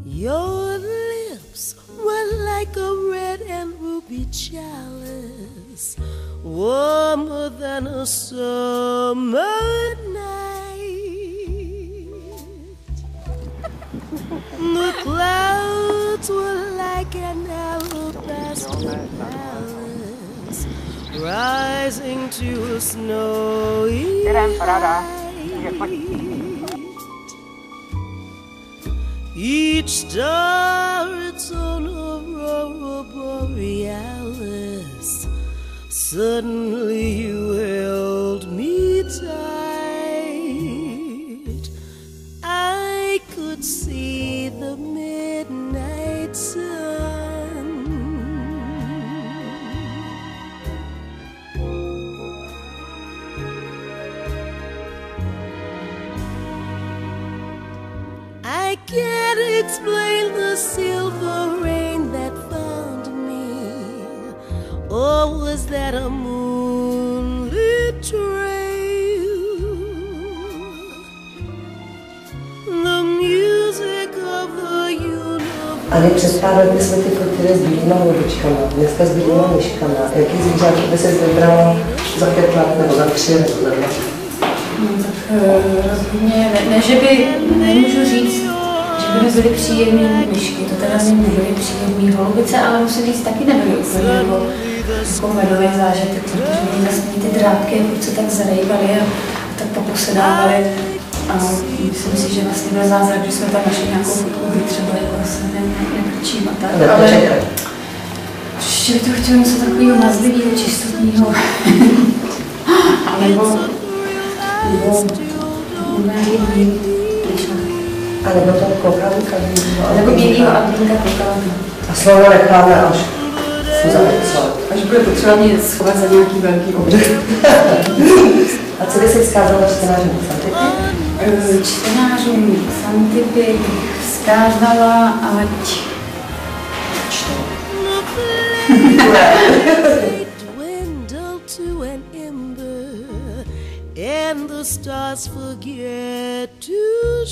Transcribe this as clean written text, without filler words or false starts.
Your lips were like a red and ruby chalice, warmer than a summer night. The clouds were like an alabaster palace, rising to a snowy height. Each star its own aurora borealis. Suddenly you held me tight. I could see the midnight sun. I can't explain the silver rain that found me, or was that a moonlit trail? The music of the universe. Ale před pár lety jsme ty fotily s bílýma holubičkama, dneska s bílýma myškama. Jaký zvířátko by se vybrala za 5 let nebo za 3 nebo za 2? Rozhodně ne, že by, nemůžu říct, že by mi byly příjemný myšky, to teda mi byly příjemný holubice, ale musím říct, taky nebyly úplně jako medový zážitek, protože mě vlastně ty drápky se tak zarejvaly a tak poposedávaly. A myslím si, že vlastně byl zázrak, že jsme tam našli nějakou fotku, třeba jako se nekrčím a tak, ale ještě bych to chtěla něco takového mazlivého, čistotného. nebo nějaký bílý plišák. A nebo to koukávka? Nebo bílýho a bílka koukávka. A slovo necháme až zapisovat. Až bude potřeba mě schovat za nějaký velký objekt. A co by si vzkázala čtenářům Xantippy? Čtenářům Xantippy bych vzkázala, ať čtou. And the stars forget to